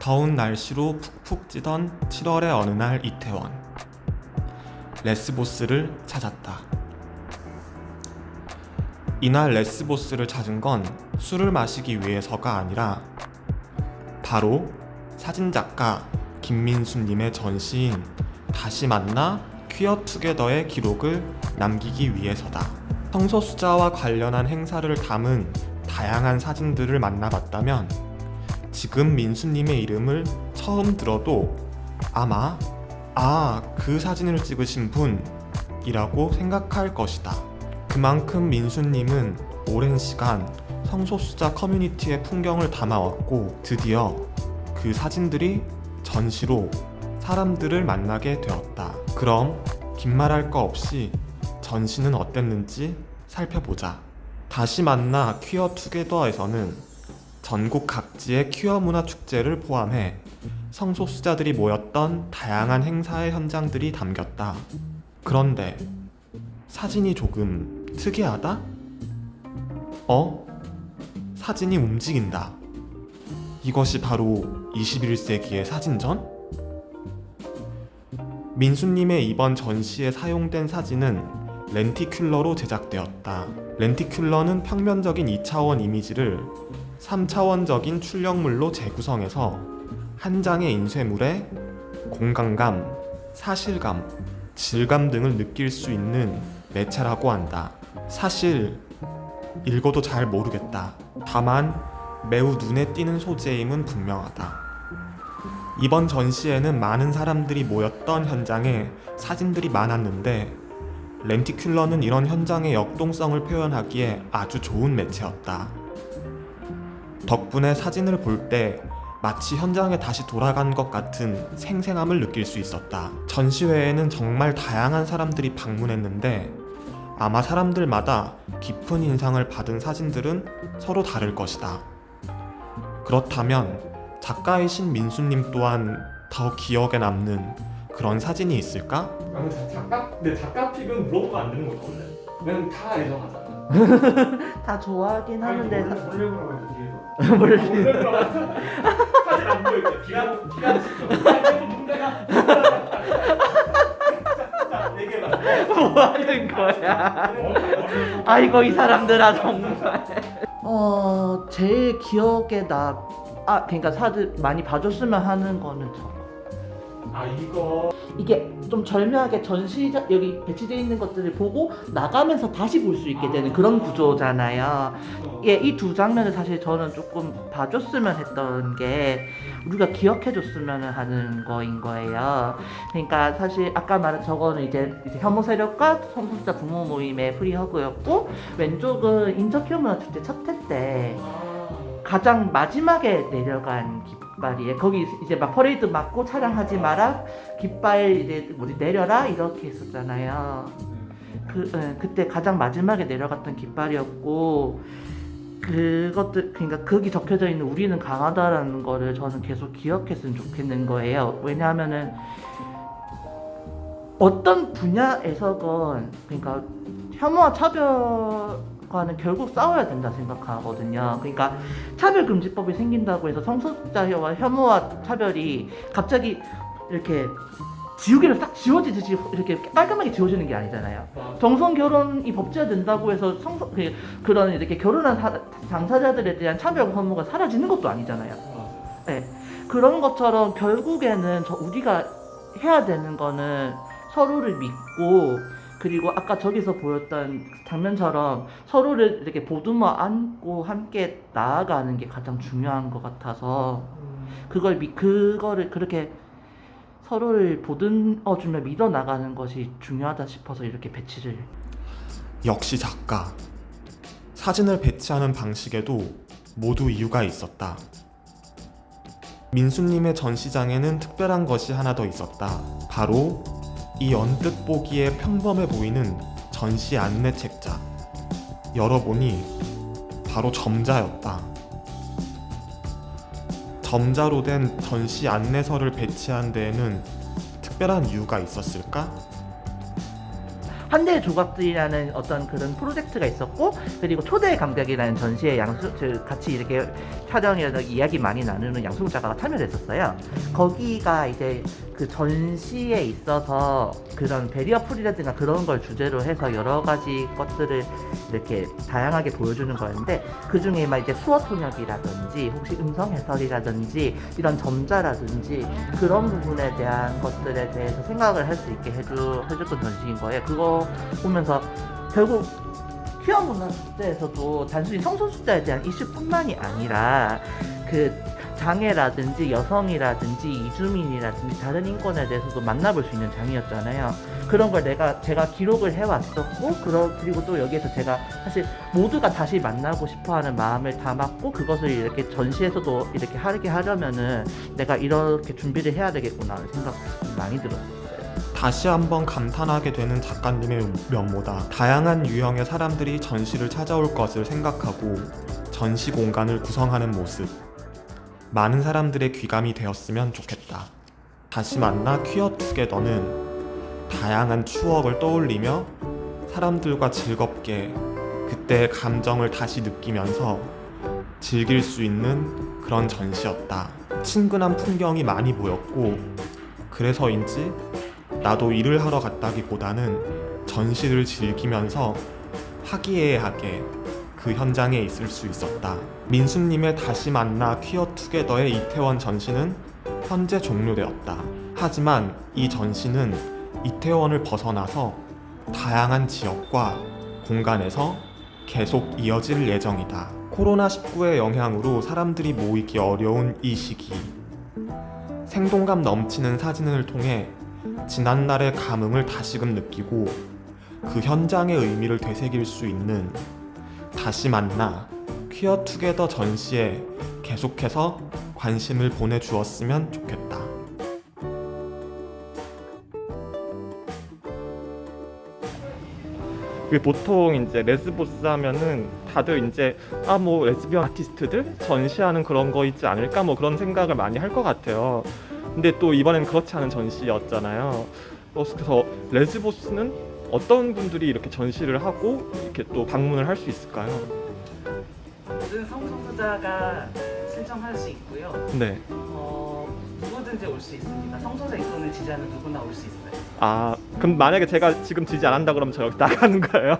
더운 날씨로 푹푹 찌던 7월의 어느 날 이태원. 레스보스를 찾았다. 이날 레스보스를 찾은 건 술을 마시기 위해서가 아니라 바로 사진작가 김민수님의 전시인 다시 만나 퀴어 투게더의 기록을 남기기 위해서다. 성소수자와 관련한 행사를 담은 다양한 사진들을 만나봤다면 지금 민수님의 이름을 처음 들어도 아마 그 사진을 찍으신 분이라고 생각할 것이다. 그만큼 민수님은 오랜 시간 성소수자 커뮤니티의 풍경을 담아왔고 드디어 그 사진들이 전시로 사람들을 만나게 되었다. 그럼 긴 말할 거 없이 전시는 어땠는지 살펴보자. 다시 만나 퀴어 투게더에서는 전국 각지의 퀴어 문화 축제를 포함해 성소수자들이 모였던 다양한 행사의 현장들이 담겼다. 그런데 사진이 조금 특이하다? 사진이 움직인다. 이것이 바로 21세기의 사진전? 민수님의 이번 전시에 사용된 사진은 렌티큘러로 제작되었다. 렌티큘러는 평면적인 2차원 이미지를 3차원적인 출력물로 재구성해서 한 장의 인쇄물에 공간감, 사실감, 질감 등을 느낄 수 있는 매체라고 한다. 사실 읽어도 잘 모르겠다. 다만 매우 눈에 띄는 소재임은 분명하다. 이번 전시에는 많은 사람들이 모였던 현장에 사진들이 많았는데 렌티큘러는 이런 현장의 역동성을 표현하기에 아주 좋은 매체였다. 덕분에 사진을 볼 때 마치 현장에 다시 돌아간 것 같은 생생함을 느낄 수 있었다. 전시회에는 정말 다양한 사람들이 방문했는데 아마 사람들마다 깊은 인상을 받은 사진들은 서로 다를 것이다. 그렇다면 작가이신 민수님 또한 더 기억에 남는 그런 사진이 있을까? 근데 작가 픽은 물어보면 안 되는 거죠 원래. 그냥 다 애정하잖아. 다 좋아하긴 하는데 몰래 물어봐도 뒤에서. 몰래 물어봐도 사진 안 보여. 비안 시켜. 문제가. 뭐 하는 거야? 아이고 이 사람들아 정말. 제일 기억에 그러니까 사들 많이 봐줬으면 하는 거는 저거. 이게 좀 절묘하게 전시장 여기 배치되어 있는 것들을 보고 나가면서 다시 볼 수 있게 되는 그런 구조잖아요. 이 두 장면을 사실 저는 조금 봐줬으면 했던 게 우리가 기억해줬으면 하는 거인 거예요. 그러니까 사실 아까 말한 저거는 이제 혐오 세력과 성소수자 부모 모임의 프리허그였고 왼쪽은 인터퀴어 문화 축제 첫 회 때 가장 마지막에 내려간 깃발이에요. 거기 이제 막 퍼레이드 맞고 촬영하지 마라, 깃발 이제 우리 내려라 이렇게 했었잖아요. 그때 가장 마지막에 내려갔던 깃발이었고 그것들 그러니까 거기 적혀져 있는 우리는 강하다라는 거를 저는 계속 기억했으면 좋겠는 거예요. 왜냐하면은 어떤 분야에서건 그러니까 혐오와 차별과는 결국 싸워야 된다 생각하거든요. 그러니까 차별금지법이 생긴다고 해서 성소수자와 혐오와 차별이 갑자기 이렇게 지우개를 싹 지워지듯이 이렇게 깔끔하게 지워지는 게 아니잖아요. 동성 결혼이 법제화된다고 해서 그런 이렇게 결혼한 당사자들에 대한 차별 혐오가 사라지는 것도 아니잖아요. 네. 그런 것처럼 결국에는 우리가 해야 되는 거는 서로를 믿고 그리고 아까 저기서 보였던 장면처럼 서로를 이렇게 보듬어 안고 함께 나아가는 게 가장 중요한 것 같아서 그거를 그렇게 서로를 보듬어주며 믿어 나가는 것이 중요하다 싶어서 이렇게 배치를. 역시 작가. 사진을 배치하는 방식에도 모두 이유가 있었다. 민수님의 전시장에는 특별한 것이 하나 더 있었다. 바로 이 언뜻 보기에 평범해 보이는 전시 안내 책자. 열어보니 바로 점자였다. 점자로 된 전시 안내서를 배치한 데에는 특별한 이유가 있었을까? 환대의 조각들이라는 어떤 그런 프로젝트가 있었고, 그리고 초대의 감각이라는 전시에 같이 이렇게 촬영이라든가 이야기 많이 나누는 양승욱 작가가 참여를 했었어요. 거기가 이제 그 전시에 있어서 그런 베리어 풀이라든가 그런 걸 주제로 해서 여러 가지 것들을 이렇게 다양하게 보여주는 거였는데, 그 중에 막 이제 수어 통역이라든지 혹시 음성 해설이라든지 이런 점자라든지 그런 부분에 대한 것들에 대해서 생각을 할 수 있게 해줬던 전시인 거예요. 그거 보면서 결국 퀴어 문화 숙제에서도 단순히 성소수자에 대한 이슈뿐만이 아니라 그 장애라든지 여성이라든지 이주민이라든지 다른 인권에 대해서도 만나볼 수 있는 장이었잖아요. 그런 걸 제가 기록을 해왔었고, 그리고 또 여기에서 제가 사실 모두가 다시 만나고 싶어하는 마음을 담았고, 그것을 이렇게 전시에서도 이렇게 하게 하려면은 내가 이렇게 준비를 해야 되겠구나 하는 생각 많이 들었어요. 다시 한번 감탄하게 되는 작가님의 면모다. 다양한 유형의 사람들이 전시를 찾아올 것을 생각하고 전시 공간을 구성하는 모습. 많은 사람들의 귀감이 되었으면 좋겠다. 다시 만나 퀴어 투게더는 다양한 추억을 떠올리며 사람들과 즐겁게 그때의 감정을 다시 느끼면서 즐길 수 있는 그런 전시였다. 친근한 풍경이 많이 보였고, 그래서인지 나도 일을 하러 갔다기보다는 전시를 즐기면서 화기애애하게 그 현장에 있을 수 있었다. 민수님의 다시 만나 퀴어 투게더의 이태원 전시는 현재 종료되었다. 하지만 이 전시는 이태원을 벗어나서 다양한 지역과 공간에서 계속 이어질 예정이다. 코로나19의 영향으로 사람들이 모이기 어려운 이 시기, 생동감 넘치는 사진을 통해 지난날의 감흥을 다시금 느끼고 그 현장의 의미를 되새길 수 있는 다시 만나 퀴어 투게더 전시에 계속해서 관심을 보내주었으면 좋겠다. 보통 이제 레스보스 하면은 다들 이제 뭐 레즈비언 아티스트들 전시하는 그런 거 있지 않을까 뭐 그런 생각을 많이 할 것 같아요. 근데 또 이번엔 그렇지 않은 전시였잖아요. 그래서 레스보스는 어떤 분들이 이렇게 전시를 하고 이렇게 또 방문을 할 수 있을까요? 모든 성소수자가 신청할 수 있고요. 네. 누구든지 올 수 있습니다. 성소수자 인권을 지지하는 누구나 올 수 있어요. 그럼 만약에 제가 지금 지지 안 한다 그러면 저 여기 나가는 거예요?